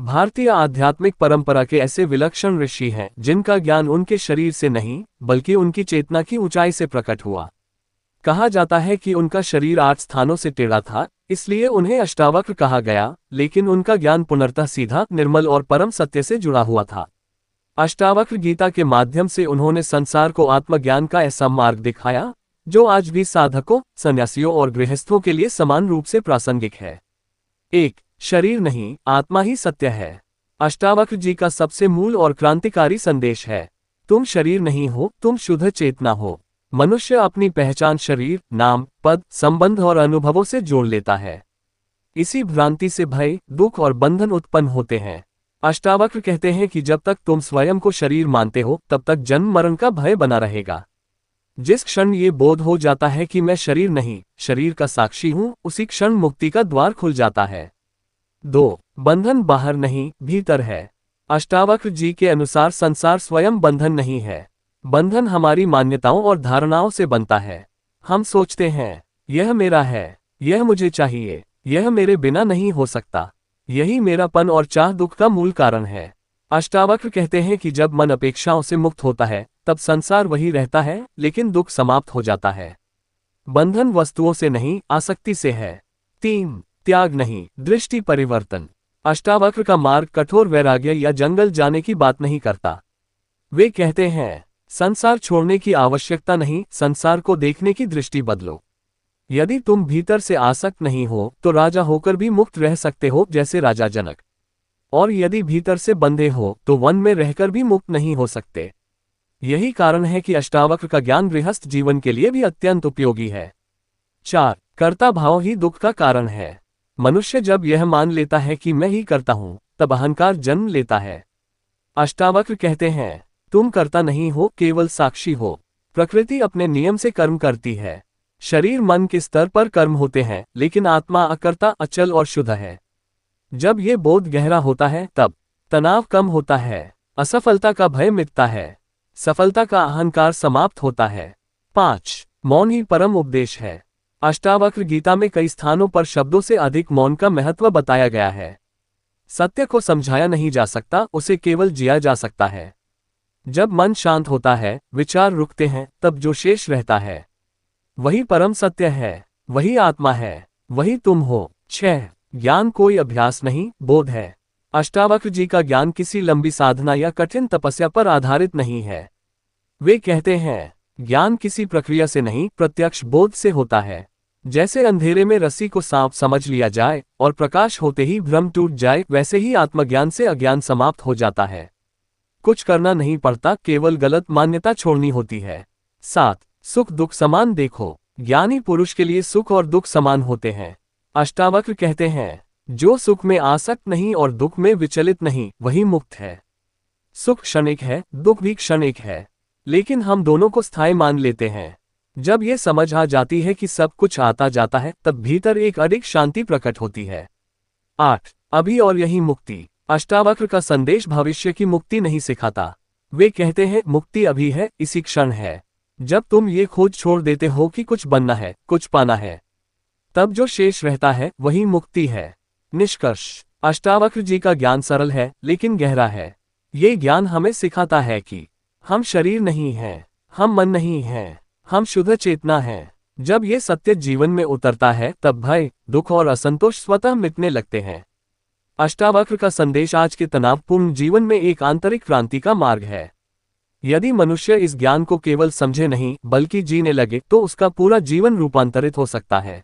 भारतीय आध्यात्मिक परंपरा के ऐसे विलक्षण ऋषि हैं जिनका ज्ञान उनके शरीर से नहीं बल्कि उनकी चेतना की ऊंचाई से प्रकट हुआ। कहा जाता है कि उनका शरीर 8 स्थानों से टेढ़ा था, इसलिए उन्हें अष्टावक्र कहा गया, लेकिन उनका ज्ञान पुनर्तः सीधा, निर्मल और परम सत्य से जुड़ा हुआ था। अष्टावक्र गीता के माध्यम से उन्होंने संसार को आत्मज्ञान का ऐसा मार्ग दिखाया जो आज भी साधकों, सन्यासियों और गृहस्थों के लिए समान रूप से प्रासंगिक है। 1. शरीर नहीं, आत्मा ही सत्य है। अष्टावक्र जी का सबसे मूल और क्रांतिकारी संदेश है, तुम शरीर नहीं हो, तुम शुद्ध चेतना हो। मनुष्य अपनी पहचान शरीर, नाम, पद, संबंध और अनुभवों से जोड़ लेता है। इसी भ्रांति से भय, दुख और बंधन उत्पन्न होते हैं। अष्टावक्र कहते हैं कि जब तक तुम स्वयं को शरीर मानते हो तब तक जन्म मरण का भय बना रहेगा। जिस क्षण ये बोध हो जाता है कि मैं शरीर नहीं, शरीर का साक्षी हूं, उसी क्षण मुक्ति का द्वार खुल जाता है। 2. बंधन बाहर नहीं, भीतर है। अष्टावक्र जी के अनुसार संसार स्वयं बंधन नहीं है। बंधन हमारी मान्यताओं और धारणाओं से बनता है। हम सोचते हैं, यह मेरा है, यह मुझे चाहिए, यह मेरे बिना नहीं हो सकता। यही मेरापन और चाह दुख का मूल कारण है। अष्टावक्र कहते हैं कि जब मन अपेक्षाओं से मुक्त होता है तब संसार वही रहता है, लेकिन दुख समाप्त हो जाता है। बंधन वस्तुओं से नहीं, आसक्ति से है। 3. त्याग नहीं, दृष्टि परिवर्तन। अष्टावक्र का मार्ग कठोर वैराग्य या जंगल जाने की बात नहीं करता। वे कहते हैं, संसार छोड़ने की आवश्यकता नहीं, संसार को देखने की दृष्टि बदलो। यदि तुम भीतर से आसक्त नहीं हो तो राजा होकर भी मुक्त रह सकते हो, जैसे राजा जनक। और यदि भीतर से बंधे हो तो वन में रहकर भी मुक्त नहीं हो सकते। यही कारण है कि अष्टावक्र का ज्ञान गृहस्थ जीवन के लिए भी अत्यंत उपयोगी है। 4. कर्ता भाव ही दुख का कारण है। मनुष्य जब यह मान लेता है कि मैं ही करता हूं, तब अहंकार जन्म लेता है। अष्टावक्र कहते हैं, तुम कर्ता नहीं हो, केवल साक्षी हो। प्रकृति अपने नियम से कर्म करती है। शरीर मन के स्तर पर कर्म होते हैं, लेकिन आत्मा अकर्ता, अचल और शुद्ध है। जब ये बोध गहरा होता है तब तनाव कम होता है, असफलता का भय मिटता है, सफलता का अहंकार समाप्त होता है। 5. मौन ही परम उपदेश है। अष्टावक्र गीता में कई स्थानों पर शब्दों से अधिक मौन का महत्व बताया गया है। सत्य को समझाया नहीं जा सकता, उसे केवल जिया जा सकता है। जब मन शांत होता है, विचार रुकते हैं, तब जो शेष रहता है वही परम सत्य है, वही आत्मा है, वही तुम हो। 6. ज्ञान कोई अभ्यास नहीं, बोध है। अष्टावक्र जी का ज्ञान किसी लंबी साधना या कठिन तपस्या पर आधारित नहीं है। वे कहते हैं, ज्ञान किसी प्रक्रिया से नहीं, प्रत्यक्ष बोध से होता है। जैसे अंधेरे में रस्सी को सांप समझ लिया जाए और प्रकाश होते ही भ्रम टूट जाए, वैसे ही आत्मज्ञान से अज्ञान समाप्त हो जाता है। कुछ करना नहीं पड़ता, केवल गलत मान्यता छोड़नी होती है। 7. सुख दुख समान देखो। ज्ञानी पुरुष के लिए सुख और दुख समान होते हैं। अष्टावक्र कहते हैं, जो सुख में आसक्त नहीं और दुख में विचलित नहीं, वही मुक्त है। सुख क्षणिक है, दुख भी क्षणिक है, लेकिन हम दोनों को स्थायी मान लेते हैं। जब ये समझ आ जाती है कि सब कुछ आता जाता है, तब भीतर एक अडिग शांति प्रकट होती है। 8. अभी और यही मुक्ति। अष्टावक्र का संदेश भविष्य की मुक्ति नहीं सिखाता। वे कहते हैं, मुक्ति अभी है, इसी क्षण है। जब तुम ये खोज छोड़ देते हो कि कुछ बनना है, कुछ पाना है, तब जो शेष रहता है वही मुक्ति है। निष्कर्ष, अष्टावक्र जी का ज्ञान सरल है लेकिन गहरा है। ये ज्ञान हमें सिखाता है कि हम शरीर नहीं हैं, हम मन नहीं हैं, हम शुद्ध चेतना हैं। जब ये सत्य जीवन में उतरता है तब भय, दुख और असंतोष स्वतः मिटने लगते हैं। अष्टावक्र का संदेश आज के तनावपूर्ण जीवन में एक आंतरिक क्रांति का मार्ग है। यदि मनुष्य इस ज्ञान को केवल समझे नहीं बल्कि जीने लगे तो उसका पूरा जीवन रूपांतरित हो सकता है।